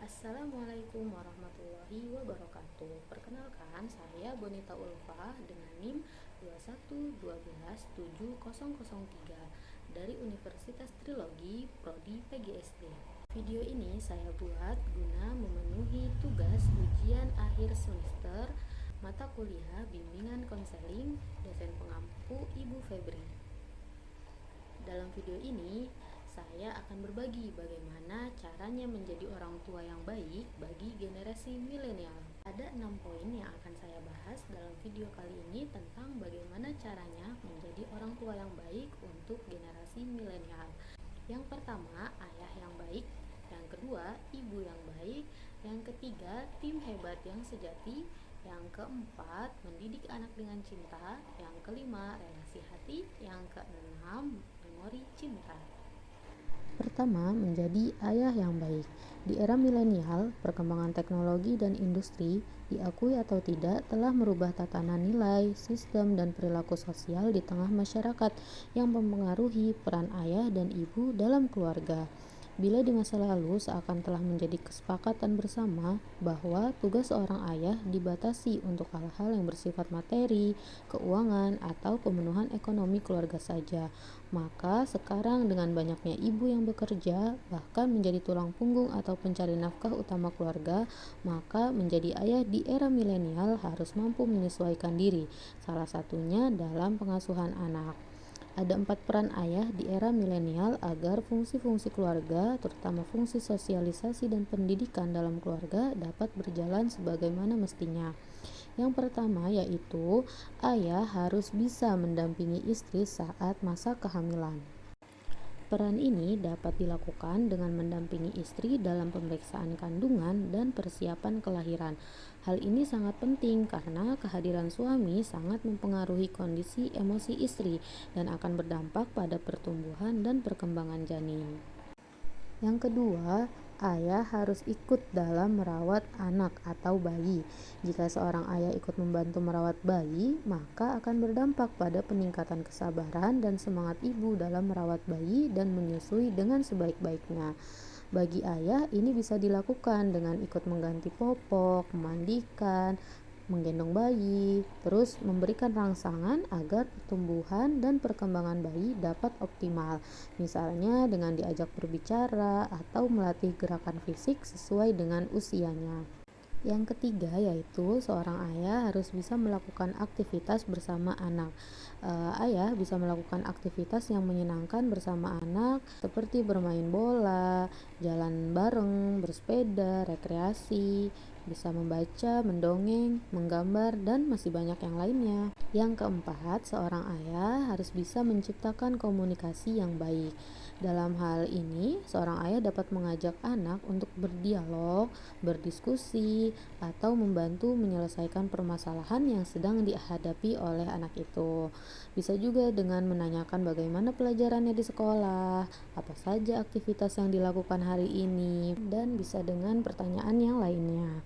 Assalamualaikum warahmatullahi wabarakatuh. Perkenalkan, saya Bonita Ulfa dengan NIM 211217003 dari Universitas Trilogi Prodi PGSD. Video ini saya buat guna memenuhi tugas ujian akhir semester mata kuliah bimbingan konseling dosen pengampu Ibu Febri. Dalam video ini, saya akan berbagi bagaimana caranya menjadi orang tua yang baik bagi generasi milenial. Ada 6 poin yang akan saya bahas dalam video kali ini tentang bagaimana caranya menjadi orang tua yang baik untuk generasi milenial. Yang pertama, ayah yang baik. Yang kedua, ibu yang baik. Yang ketiga, tim hebat yang sejati. Yang keempat, mendidik anak dengan cinta. Yang kelima, relasi hati. Yang keenam, memori cinta. Pertama, menjadi ayah yang baik. Di era milenial, perkembangan teknologi dan industri, diakui atau tidak, telah merubah tatanan nilai, sistem, dan perilaku sosial di tengah masyarakat yang mempengaruhi peran ayah dan ibu dalam keluarga. Bila di masa lalu seakan telah menjadi kesepakatan bersama bahwa tugas seorang ayah dibatasi untuk hal-hal yang bersifat materi, keuangan, atau pemenuhan ekonomi keluarga saja, maka sekarang dengan banyaknya ibu yang bekerja, bahkan menjadi tulang punggung atau pencari nafkah utama keluarga, maka menjadi ayah di era milenial harus mampu menyesuaikan diri, salah satunya dalam pengasuhan anak. Ada 4 peran ayah di era milenial agar fungsi-fungsi keluarga, terutama fungsi sosialisasi dan pendidikan dalam keluarga, dapat berjalan sebagaimana mestinya. Yang pertama yaitu ayah harus bisa mendampingi istri saat masa kehamilan. Peran ini dapat dilakukan dengan mendampingi istri dalam pemeriksaan kandungan dan persiapan kelahiran. Hal ini sangat penting karena kehadiran suami sangat mempengaruhi kondisi emosi istri dan akan berdampak pada pertumbuhan dan perkembangan janin. Yang kedua, ayah harus ikut dalam merawat anak atau bayi. Jika seorang ayah ikut membantu merawat bayi, maka akan berdampak pada peningkatan kesabaran dan semangat ibu dalam merawat bayi dan menyusui dengan sebaik-baiknya. Bagi ayah, ini bisa dilakukan dengan ikut mengganti popok, memandikan, menggendong bayi, terus memberikan rangsangan agar pertumbuhan dan perkembangan bayi dapat optimal, misalnya dengan diajak berbicara atau melatih gerakan fisik sesuai dengan usianya. Yang ketiga yaitu seorang ayah harus bisa melakukan aktivitas bersama anak. Ayah bisa melakukan aktivitas yang menyenangkan bersama anak seperti bermain bola, jalan bareng, bersepeda, rekreasi, bisa membaca, mendongeng, menggambar, dan masih banyak yang lainnya. Yang keempat, seorang ayah harus bisa menciptakan komunikasi yang baik. Dalam hal ini, seorang ayah dapat mengajak anak untuk berdialog, berdiskusi, atau membantu menyelesaikan permasalahan yang sedang dihadapi oleh anak itu. Bisa juga dengan menanyakan bagaimana pelajarannya di sekolah, apa saja aktivitas yang dilakukan hari ini, dan bisa dengan pertanyaan yang lainnya.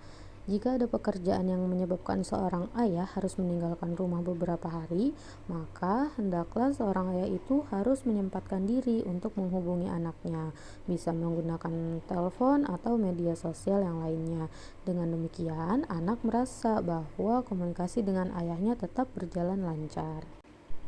Jika ada pekerjaan yang menyebabkan seorang ayah harus meninggalkan rumah beberapa hari, maka hendaklah seorang ayah itu harus menyempatkan diri untuk menghubungi anaknya, bisa menggunakan telepon atau media sosial yang lainnya. Dengan demikian, anak merasa bahwa komunikasi dengan ayahnya tetap berjalan lancar.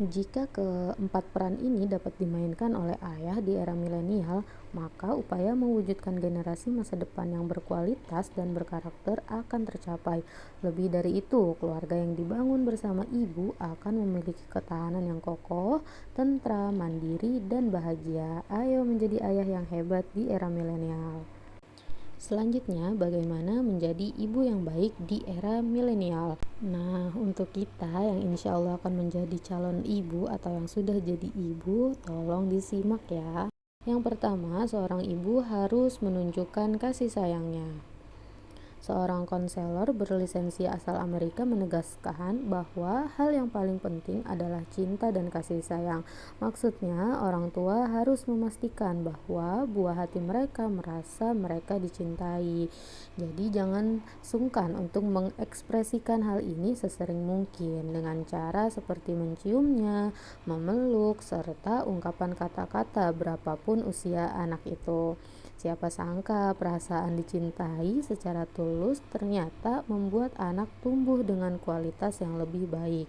Jika keempat peran ini dapat dimainkan oleh ayah di era milenial, maka upaya mewujudkan generasi masa depan yang berkualitas dan berkarakter akan tercapai. Lebih dari itu, keluarga yang dibangun bersama ibu akan memiliki ketahanan yang kokoh, tentram, mandiri, dan bahagia. Ayo menjadi ayah yang hebat di era milenial. Selanjutnya, bagaimana menjadi ibu yang baik di era milenial? Nah, untuk kita yang insya Allah akan menjadi calon ibu atau yang sudah jadi ibu, tolong disimak ya. Yang pertama, seorang ibu harus menunjukkan kasih sayangnya. Seorang konselor berlisensi asal Amerika menegaskan bahwa hal yang paling penting adalah cinta dan kasih sayang. Maksudnya, orang tua harus memastikan bahwa buah hati mereka merasa mereka dicintai. Jadi, jangan sungkan untuk mengekspresikan hal ini sesering mungkin dengan cara seperti menciumnya, memeluk, serta ungkapan kata-kata berapapun usia anak itu. Siapa sangka perasaan dicintai secara tulus ternyata membuat anak tumbuh dengan kualitas yang lebih baik.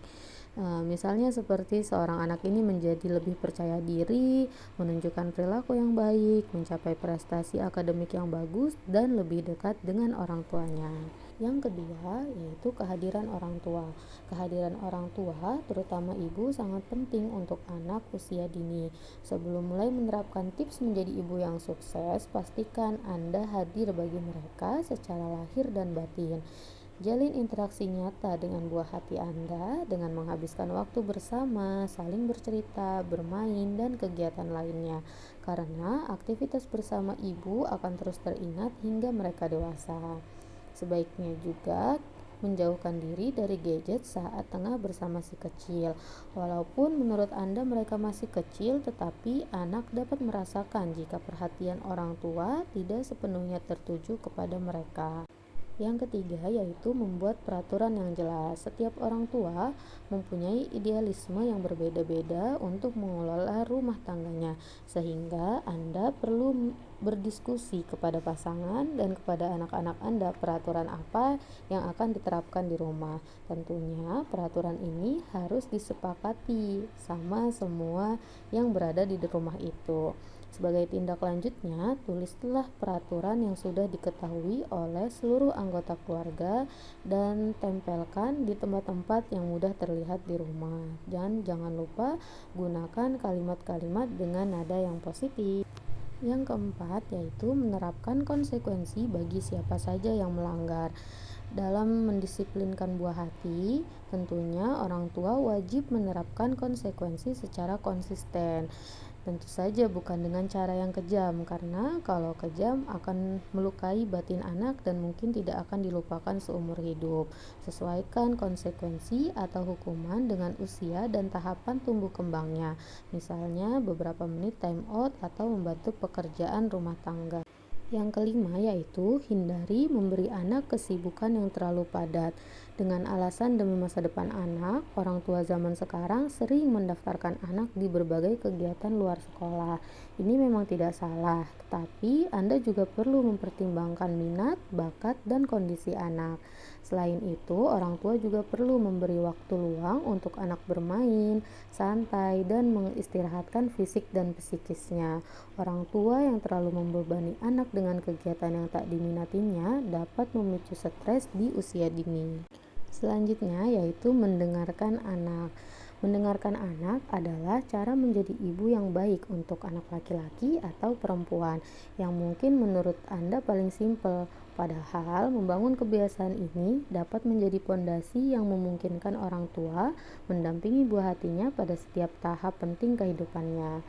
Misalnya seperti seorang anak ini menjadi lebih percaya diri, menunjukkan perilaku yang baik, mencapai prestasi akademik yang bagus, dan lebih dekat dengan orang tuanya. Yang kedua, yaitu kehadiran orang tua. Kehadiran orang tua, terutama ibu, sangat penting untuk anak usia dini. Sebelum mulai menerapkan tips menjadi ibu yang sukses, pastikan Anda hadir bagi mereka secara lahir dan batin. Jalin interaksi nyata dengan buah hati Anda dengan menghabiskan waktu bersama, saling bercerita, bermain, dan kegiatan lainnya. Karena aktivitas bersama ibu akan terus teringat hingga mereka dewasa. Sebaiknya juga menjauhkan diri dari gadget saat tengah bersama si kecil. Walaupun menurut Anda mereka masih kecil, tetapi anak dapat merasakan jika perhatian orang tua tidak sepenuhnya tertuju kepada mereka. Yang ketiga, yaitu membuat peraturan yang jelas. Setiap orang tua mempunyai idealisme yang berbeda-beda untuk mengelola rumah tangganya, sehingga Anda perlu berdiskusi kepada pasangan dan kepada anak-anak Anda peraturan apa yang akan diterapkan di rumah. Tentunya peraturan ini harus disepakati sama semua yang berada di rumah itu. Sebagai tindak lanjutnya, tulislah peraturan yang sudah diketahui oleh seluruh anggota keluarga dan tempelkan di tempat-tempat yang mudah terlihat di rumah. Dan jangan lupa gunakan kalimat-kalimat dengan nada yang positif. Yang keempat, yaitu menerapkan konsekuensi bagi siapa saja yang melanggar. Dalam mendisiplinkan buah hati, tentunya orang tua wajib menerapkan konsekuensi secara konsisten. Tentu saja bukan dengan cara yang kejam, karena kalau kejam akan melukai batin anak dan mungkin tidak akan dilupakan seumur hidup. Sesuaikan konsekuensi atau hukuman dengan usia dan tahapan tumbuh kembangnya. Misalnya beberapa menit time out atau membantu pekerjaan rumah tangga. Yang kelima, yaitu hindari memberi anak kesibukan yang terlalu padat. Dengan alasan demi masa depan anak, orang tua zaman sekarang sering mendaftarkan anak di berbagai kegiatan luar sekolah. Ini memang tidak salah, tetapi Anda juga perlu mempertimbangkan minat, bakat, dan kondisi anak. Selain itu, orang tua juga perlu memberi waktu luang untuk anak bermain, santai, dan mengistirahatkan fisik dan psikisnya. Orang tua yang terlalu membebani anak dengan kegiatan yang tak diminatinya dapat memicu stres di usia dini. Selanjutnya, yaitu mendengarkan anak. Mendengarkan anak adalah cara menjadi ibu yang baik untuk anak laki-laki atau perempuan yang mungkin menurut Anda paling simpel. Padahal membangun kebiasaan ini dapat menjadi pondasi yang memungkinkan orang tua mendampingi buah hatinya pada setiap tahap penting kehidupannya.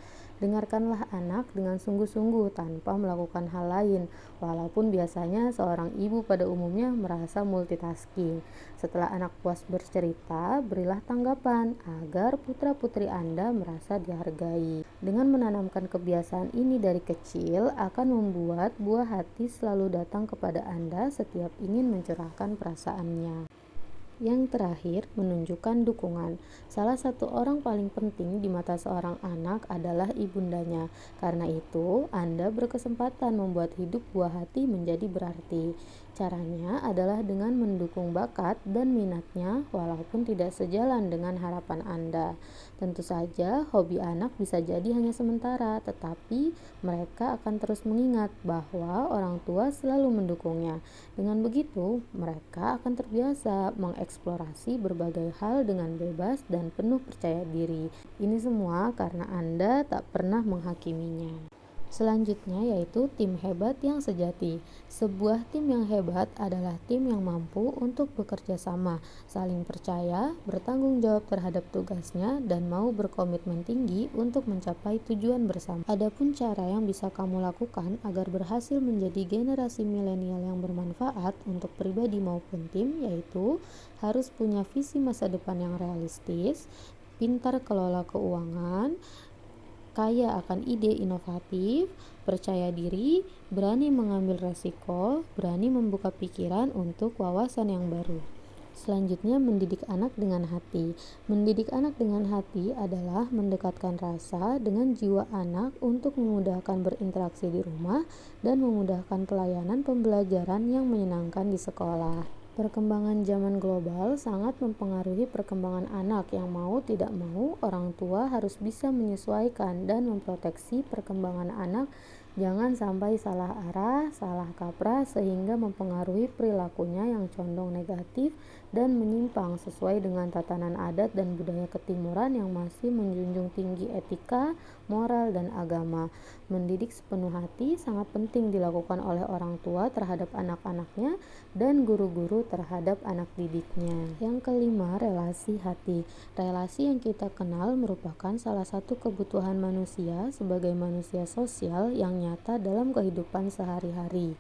Dengarkanlah anak dengan sungguh-sungguh tanpa melakukan hal lain, walaupun biasanya seorang ibu pada umumnya merasa multitasking. Setelah anak puas bercerita, berilah tanggapan agar putra-putri Anda merasa dihargai. Dengan menanamkan kebiasaan ini dari kecil akan membuat buah hati selalu datang kepada Anda setiap ingin mencurahkan perasaannya. Yang terakhir, menunjukkan dukungan. Salah satu orang paling penting di mata seorang anak adalah ibundanya. Karena itu, Anda berkesempatan membuat hidup buah hati menjadi berarti. Caranya adalah dengan mendukung bakat dan minatnya walaupun tidak sejalan dengan harapan Anda. Tentu saja, hobi anak bisa jadi hanya sementara, tetapi mereka akan terus mengingat bahwa orang tua selalu mendukungnya. Dengan begitu, mereka akan terbiasa mengeksplorasi berbagai hal dengan bebas dan penuh percaya diri. Ini semua karena Anda tak pernah menghakiminya. Selanjutnya, yaitu tim hebat yang sejati. Sebuah tim yang hebat adalah tim yang mampu untuk bekerja sama, saling percaya, bertanggung jawab terhadap tugasnya, dan mau berkomitmen tinggi untuk mencapai tujuan bersama. Adapun cara yang bisa kamu lakukan agar berhasil menjadi generasi milenial yang bermanfaat untuk pribadi maupun tim, yaitu harus punya visi masa depan yang realistis, pintar kelola keuangan, kaya akan ide inovatif, percaya diri, berani mengambil resiko, berani membuka pikiran untuk wawasan yang baru. Selanjutnya, mendidik anak dengan hati. Mendidik anak dengan hati adalah mendekatkan rasa dengan jiwa anak untuk memudahkan berinteraksi di rumah dan memudahkan pelayanan pembelajaran yang menyenangkan di sekolah. Perkembangan zaman global sangat mempengaruhi perkembangan anak. Yang mau tidak mau, orang tua harus bisa menyesuaikan dan memproteksi perkembangan anak. Jangan sampai salah arah, salah kaprah sehingga mempengaruhi perilakunya yang condong negatif dan menyimpang sesuai dengan tatanan adat dan budaya ketimuran yang masih menjunjung tinggi etika, moral, dan agama. Mendidik sepenuh hati sangat penting dilakukan oleh orang tua terhadap anak-anaknya dan guru-guru terhadap anak didiknya. Yang kelima, relasi hati. Relasi yang kita kenal merupakan salah satu kebutuhan manusia sebagai manusia sosial yang nyata dalam kehidupan sehari-hari.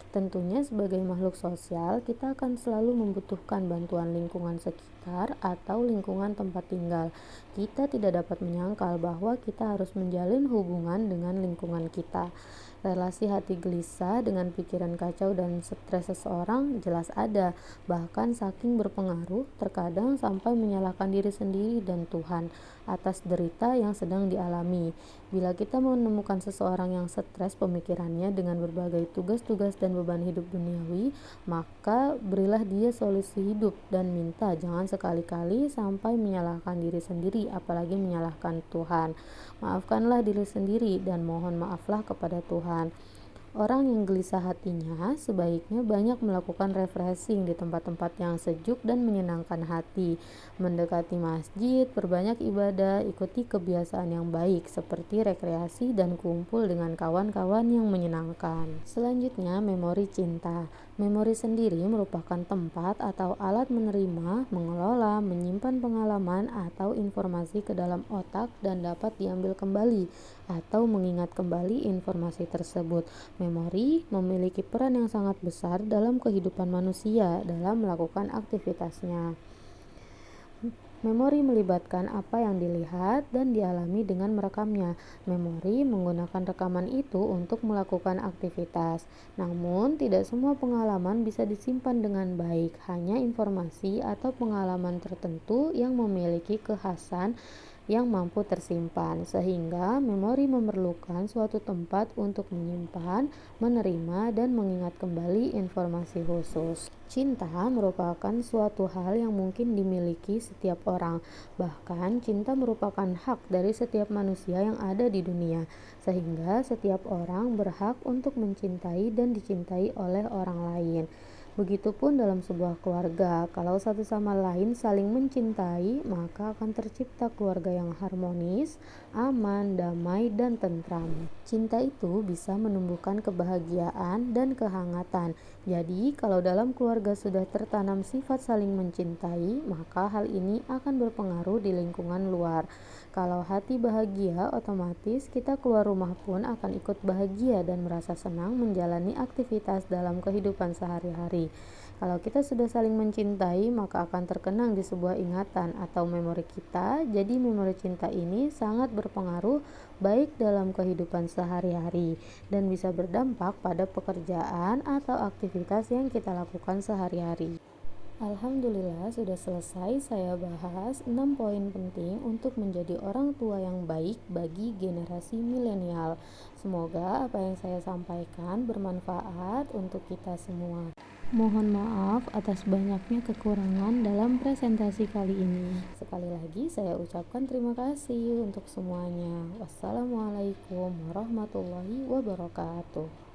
Tentunya sebagai makhluk sosial, kita akan selalu membutuhkan bantuan lingkungan sekitar atau lingkungan tempat tinggal. Kita tidak dapat menyangkal bahwa kita harus menjalin hubungan dengan lingkungan kita. Relasi hati gelisah dengan pikiran kacau dan stres seseorang jelas ada, bahkan saking berpengaruh, terkadang sampai menyalahkan diri sendiri dan Tuhan atas derita yang sedang dialami. Bila kita menemukan seseorang yang stres pemikirannya dengan berbagai tugas-tugas dan beban hidup duniawi, maka berilah dia solusi hidup dan minta jangan sekali-kali sampai menyalahkan diri sendiri, apalagi menyalahkan Tuhan. Maafkanlah diri sendiri dan mohon maaflah kepada Tuhan. Orang yang gelisah hatinya sebaiknya banyak melakukan refreshing di tempat-tempat yang sejuk dan menyenangkan hati, mendekati masjid, perbanyak ibadah, ikuti kebiasaan yang baik seperti rekreasi dan kumpul dengan kawan-kawan yang menyenangkan. Selanjutnya, memori cinta. Memori sendiri merupakan tempat atau alat menerima, mengelola, menyimpan pengalaman atau informasi ke dalam otak dan dapat diambil kembali atau mengingat kembali informasi tersebut. Memori memiliki peran yang sangat besar dalam kehidupan manusia dalam melakukan aktivitasnya. Memori melibatkan apa yang dilihat dan dialami dengan merekamnya. Memori menggunakan rekaman itu untuk melakukan aktivitas. Namun, tidak semua pengalaman bisa disimpan dengan baik. Hanya informasi atau pengalaman tertentu yang memiliki kekhasan yang mampu tersimpan, sehingga memori memerlukan suatu tempat untuk menyimpan, menerima, dan mengingat kembali informasi khusus. Cinta merupakan suatu hal yang mungkin dimiliki setiap orang, bahkan cinta merupakan hak dari setiap manusia yang ada di dunia, sehingga setiap orang berhak untuk mencintai dan dicintai oleh orang lain. Begitupun dalam sebuah keluarga, kalau satu sama lain saling mencintai, maka akan tercipta keluarga yang harmonis, aman, damai, dan tentram. Cinta itu bisa menumbuhkan kebahagiaan dan kehangatan. Jadi, kalau dalam keluarga sudah tertanam sifat saling mencintai, maka hal ini akan berpengaruh di lingkungan luar. Kalau hati bahagia, otomatis kita keluar rumah pun akan ikut bahagia dan merasa senang menjalani aktivitas dalam kehidupan sehari-hari. Kalau kita sudah saling mencintai, maka akan terkenang di sebuah ingatan atau memori kita. Jadi memori cinta ini sangat berpengaruh baik dalam kehidupan sehari-hari dan bisa berdampak pada pekerjaan atau aktivitas yang kita lakukan sehari-hari. Alhamdulillah sudah selesai saya bahas 6 poin penting untuk menjadi orang tua yang baik bagi generasi milenial. Semoga apa yang saya sampaikan bermanfaat untuk kita semua. Mohon maaf atas banyaknya kekurangan dalam presentasi kali ini. Sekali lagi saya ucapkan terima kasih untuk semuanya. Wassalamualaikum warahmatullahi wabarakatuh.